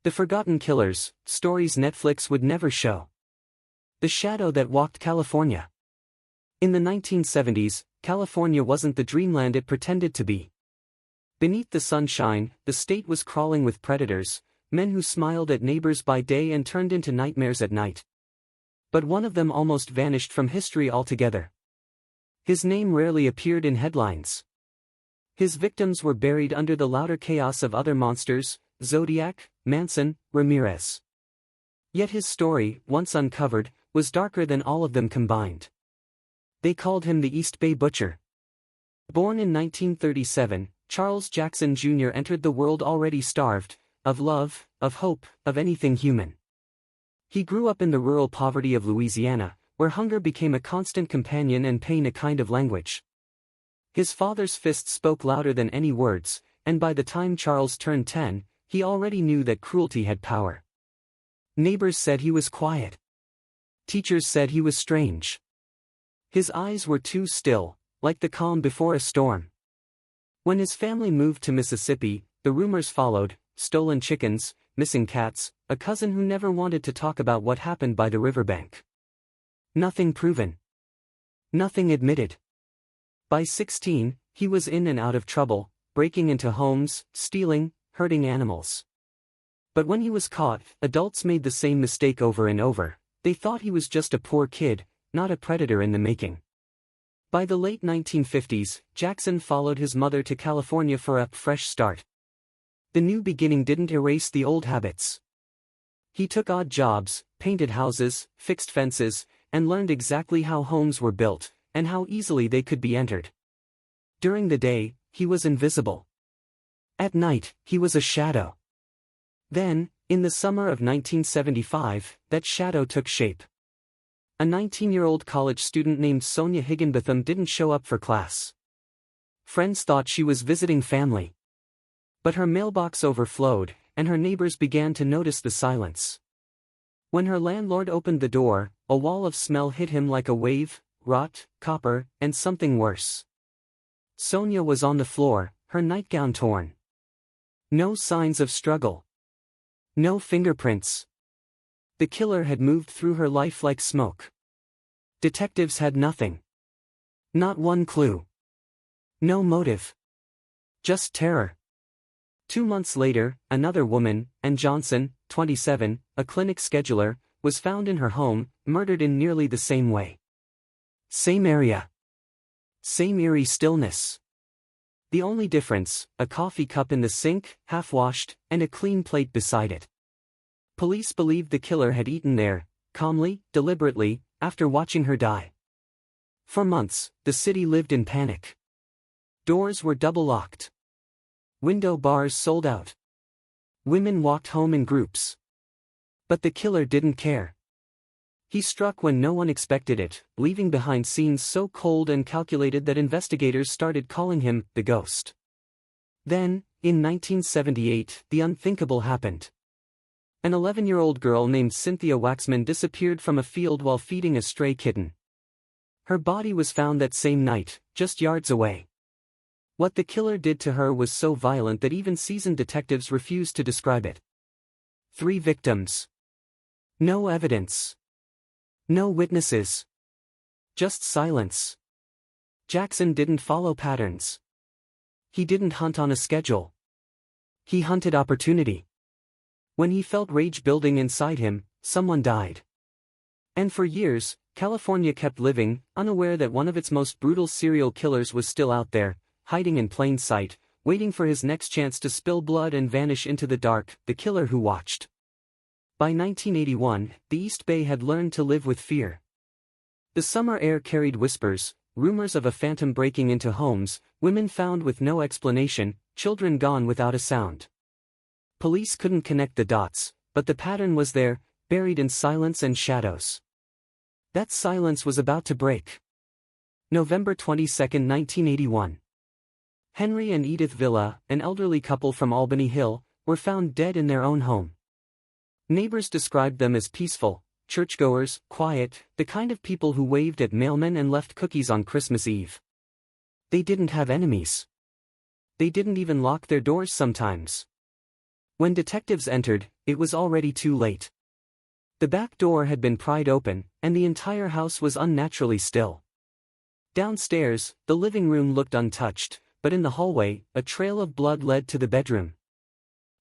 The Forgotten Killers, stories Netflix would never show. The Shadow That Walked California. In the 1970s, California wasn't the dreamland it pretended to be. Beneath the sunshine, the state was crawling with predators, men who smiled at neighbors by day and turned into nightmares at night. But one of them almost vanished from history altogether. His name rarely appeared in headlines. His victims were buried under the louder chaos of other monsters: Zodiac, Manson, Ramirez. Yet his story, once uncovered, was darker than all of them combined. They called him the East Bay Butcher. Born in 1937, Charles Jackson Jr. entered the world already starved, of love, of hope, of anything human. He grew up in the rural poverty of Louisiana, where hunger became a constant companion and pain a kind of language. His father's fists spoke louder than any words, and by the time Charles turned 10, he already knew that cruelty had power. Neighbors said he was quiet. Teachers said he was strange. His eyes were too still, like the calm before a storm. When his family moved to Mississippi, the rumors followed: stolen chickens, missing cats, a cousin who never wanted to talk about what happened by the riverbank. Nothing proven. Nothing admitted. By 16, he was in and out of trouble, breaking into homes, stealing, hurting animals. But when he was caught, adults made the same mistake over and over. They thought he was just a poor kid, not a predator in the making. By the late 1950s, Jackson followed his mother to California for a fresh start. The new beginning didn't erase the old habits. He took odd jobs, painted houses, fixed fences, and learned exactly how homes were built, and how easily they could be entered. During the day, he was invisible. At night, he was a shadow. Then, in the summer of 1975, that shadow took shape. A 19-year-old college student named Sonia Higginbotham didn't show up for class. Friends thought she was visiting family. But her mailbox overflowed, and her neighbors began to notice the silence. When her landlord opened the door, a wall of smell hit him like a wave: rot, copper, and something worse. Sonia was on the floor, her nightgown torn. No signs of struggle. No fingerprints. The killer had moved through her life like smoke. Detectives had nothing. Not one clue. No motive. Just terror. 2 months later, another woman, Ann Johnson, 27, a clinic scheduler, was found in her home, murdered in nearly the same way. Same area. Same eerie stillness. The only difference: a coffee cup in the sink, half-washed, and a clean plate beside it. Police believed the killer had eaten there, calmly, deliberately, after watching her die. For months, the city lived in panic. Doors were double-locked. Window bars sold out. Women walked home in groups. But the killer didn't care. He struck when no one expected it, leaving behind scenes so cold and calculated that investigators started calling him the Ghost. Then, in 1978, the unthinkable happened. An 11-year-old girl named Cynthia Waxman disappeared from a field while feeding a stray kitten. Her body was found that same night, just yards away. What the killer did to her was so violent that even seasoned detectives refused to describe it. 3 victims. No evidence. No witnesses. Just silence. Jackson didn't follow patterns. He didn't hunt on a schedule. He hunted opportunity. When he felt rage building inside him, someone died. And for years, California kept living, unaware that one of its most brutal serial killers was still out there, hiding in plain sight, waiting for his next chance to spill blood and vanish into the dark, the killer who watched. By 1981, the East Bay had learned to live with fear. The summer air carried whispers, rumors of a phantom breaking into homes, women found with no explanation, children gone without a sound. Police couldn't connect the dots, but the pattern was there, buried in silence and shadows. That silence was about to break. November 22, 1981. Henry and Edith Villa, an elderly couple from Albany Hill, were found dead in their own home. Neighbors described them as peaceful, churchgoers, quiet, the kind of people who waved at mailmen and left cookies on Christmas Eve. They didn't have enemies. They didn't even lock their doors sometimes. When detectives entered, it was already too late. The back door had been pried open, and the entire house was unnaturally still. Downstairs, the living room looked untouched, but in the hallway, a trail of blood led to the bedroom.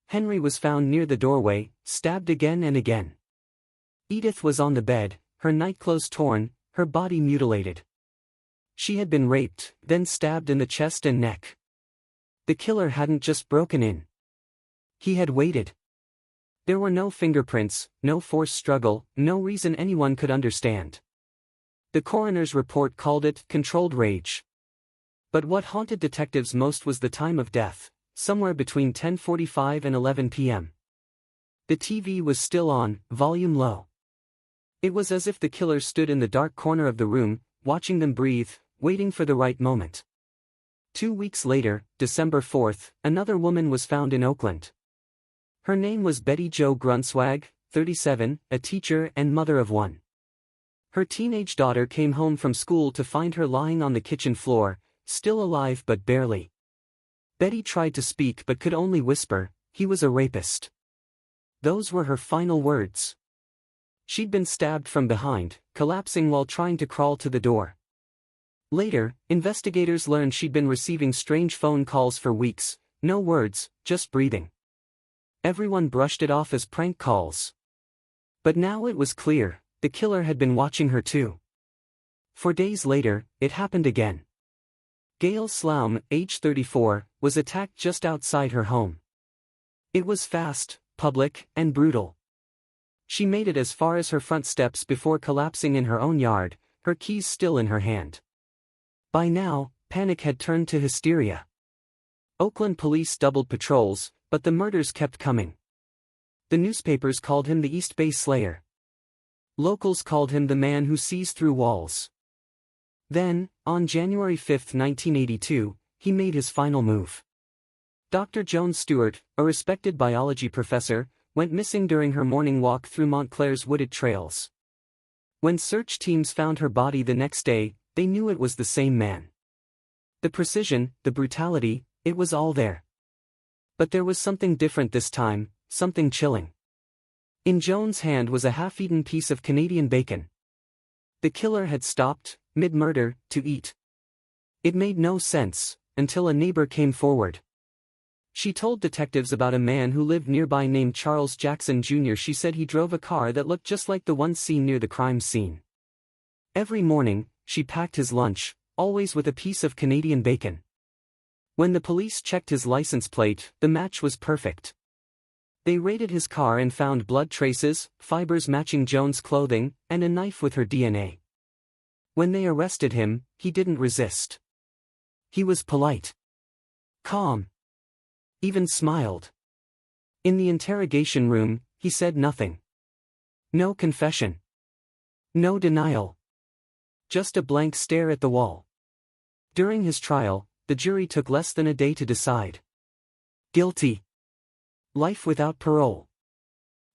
Henry was found near the doorway, stabbed again and again. Edith was on the bed, her nightclothes torn, her body mutilated. She had been raped, then stabbed in the chest and neck. The killer hadn't just broken in. He had waited. There were no fingerprints, no forced struggle, no reason anyone could understand. The coroner's report called it controlled rage. But what haunted detectives most was the time of death, somewhere between 10:45 and 11 p.m. The TV was still on, volume low. It was as if the killer stood in the dark corner of the room, watching them breathe, waiting for the right moment. 2 weeks later, December 4th, another woman was found in Oakland. Her name was Betty Jo Grunswag, 37, a teacher and mother of one. Her teenage daughter came home from school to find her lying on the kitchen floor, still alive but barely. Betty tried to speak but could only whisper, "He was a rapist." Those were her final words. She'd been stabbed from behind, collapsing while trying to crawl to the door. Later, investigators learned she'd been receiving strange phone calls for weeks, no words, just breathing. Everyone brushed it off as prank calls. But now it was clear, the killer had been watching her too. 4 days later, it happened again. Gail Sloum, age 34, was attacked just outside her home. It was fast, public, and brutal. She made it as far as her front steps before collapsing in her own yard, her keys still in her hand. By now, panic had turned to hysteria. Oakland police doubled patrols, but the murders kept coming. The newspapers called him the East Bay Slayer. Locals called him the man who sees through walls. Then, on January 5, 1982, he made his final move. Dr. Joan Stewart, a respected biology professor, went missing during her morning walk through Montclair's wooded trails. When search teams found her body the next day, they knew it was the same man. The precision, the brutality, it was all there. But there was something different this time, something chilling. In Joan's hand was a half-eaten piece of Canadian bacon. The killer had stopped, mid-murder, to eat. It made no sense, until a neighbor came forward. She told detectives about a man who lived nearby named Charles Jackson Jr. She said he drove a car that looked just like the one seen near the crime scene. Every morning, she packed his lunch, always with a piece of Canadian bacon. When the police checked his license plate, the match was perfect. They raided his car and found blood traces, fibers matching Joan's clothing, and a knife with her DNA. When they arrested him, he didn't resist. He was polite. Calm. Even smiled. In the interrogation room, he said nothing. No confession. No denial. Just a blank stare at the wall. During his trial, the jury took less than a day to decide. Guilty. Life without parole.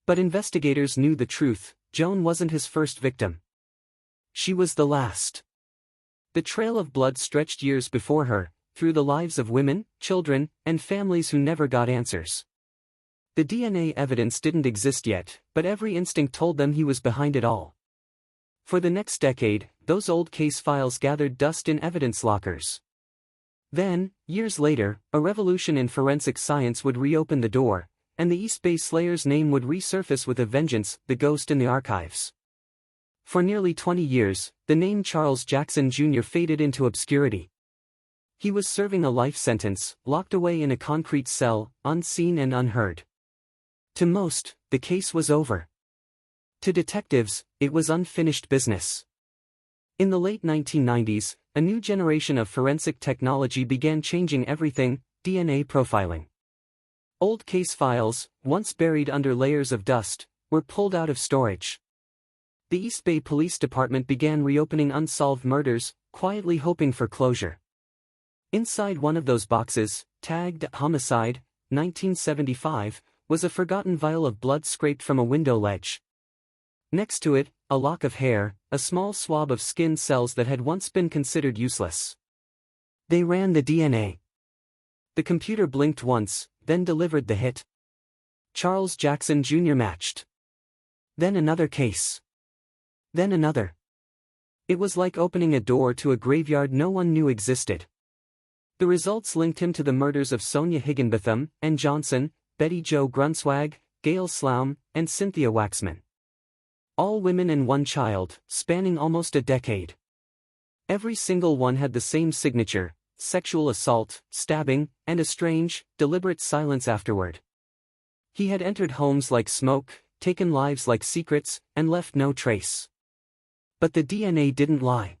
But investigators knew the truth, Joan wasn't his first victim. She was the last. The trail of blood stretched years before her, through the lives of women, children, and families who never got answers. The DNA evidence didn't exist yet, but every instinct told them he was behind it all. For the next decade, those old case files gathered dust in evidence lockers. Then, years later, a revolution in forensic science would reopen the door, and the East Bay Slayer's name would resurface with a vengeance, the ghost in the archives. For nearly 20 years, the name Charles Jackson Jr. faded into obscurity. He was serving a life sentence, locked away in a concrete cell, unseen and unheard. To most, the case was over. To detectives, it was unfinished business. In the late 1990s, a new generation of forensic technology began changing everything: DNA profiling. Old case files, once buried under layers of dust, were pulled out of storage. The East Bay Police Department began reopening unsolved murders, quietly hoping for closure. Inside one of those boxes, tagged Homicide, 1975, was a forgotten vial of blood scraped from a window ledge. Next to it, a lock of hair, a small swab of skin cells that had once been considered useless. They ran the DNA. The computer blinked once, then delivered the hit. Charles Jackson Jr. matched. Then another case. Then another. It was like opening a door to a graveyard no one knew existed. The results linked him to the murders of Sonia Higginbotham, Ann Johnson, Betty Jo Grunswag, Gail Sloum, and Cynthia Waxman. All women and one child, spanning almost a decade. Every single one had the same signature: sexual assault, stabbing, and a strange, deliberate silence afterward. He had entered homes like smoke, taken lives like secrets, and left no trace. But the DNA didn't lie.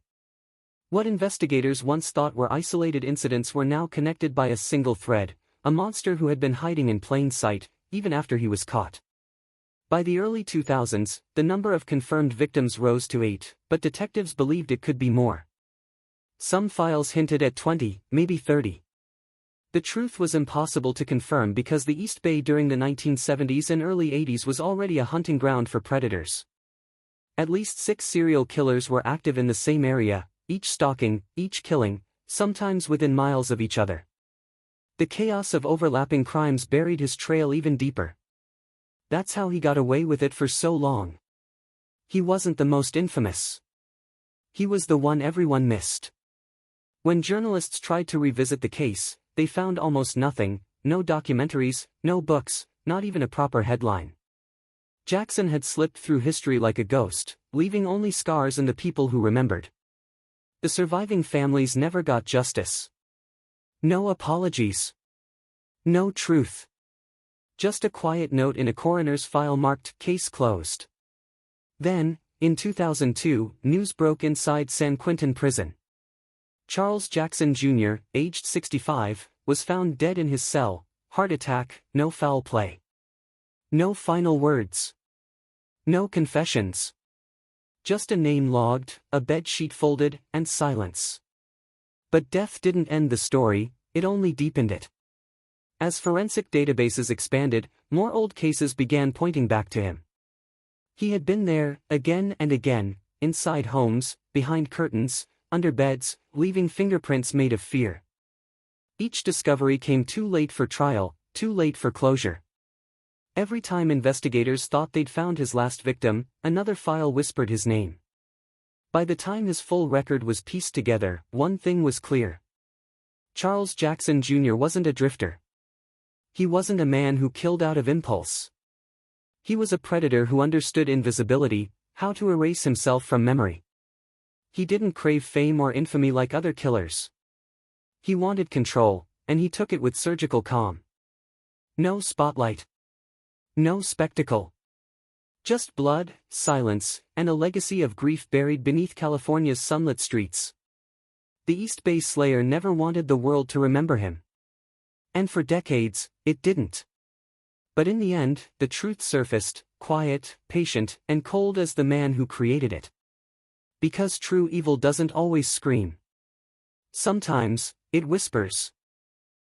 What investigators once thought were isolated incidents were now connected by a single thread: a monster who had been hiding in plain sight, even after he was caught. By the early 2000s, the number of confirmed victims rose to 8, but detectives believed it could be more. Some files hinted at 20, maybe 30. The truth was impossible to confirm because the East Bay during the 1970s and early 80s was already a hunting ground for predators. At least 6 serial killers were active in the same area, each stalking, each killing, sometimes within miles of each other. The chaos of overlapping crimes buried his trail even deeper. That's how he got away with it for so long. He wasn't the most infamous. He was the one everyone missed. When journalists tried to revisit the case, they found almost nothing: no documentaries, no books, not even a proper headline. Jackson had slipped through history like a ghost, leaving only scars and the people who remembered. The surviving families never got justice. No apologies. No truth. Just a quiet note in a coroner's file marked "Case Closed." Then, in 2002, news broke inside San Quentin prison. Charles Jackson Jr., aged 65, was found dead in his cell: heart attack, no foul play. No final words. No confessions. Just a name logged, a bed sheet folded, and silence. But death didn't end the story, it only deepened it. As forensic databases expanded, more old cases began pointing back to him. He had been there, again and again, inside homes, behind curtains, under beds, leaving fingerprints made of fear. Each discovery came too late for trial, too late for closure. Every time investigators thought they'd found his last victim, another file whispered his name. By the time his full record was pieced together, one thing was clear. Charles Jackson Jr. wasn't a drifter. He wasn't a man who killed out of impulse. He was a predator who understood invisibility, how to erase himself from memory. He didn't crave fame or infamy like other killers. He wanted control, and he took it with surgical calm. No spotlight. No spectacle. Just blood, silence, and a legacy of grief buried beneath California's sunlit streets. The East Bay Slayer never wanted the world to remember him. And for decades, it didn't. But in the end, the truth surfaced, quiet, patient, and cold as the man who created it. Because true evil doesn't always scream. Sometimes, it whispers.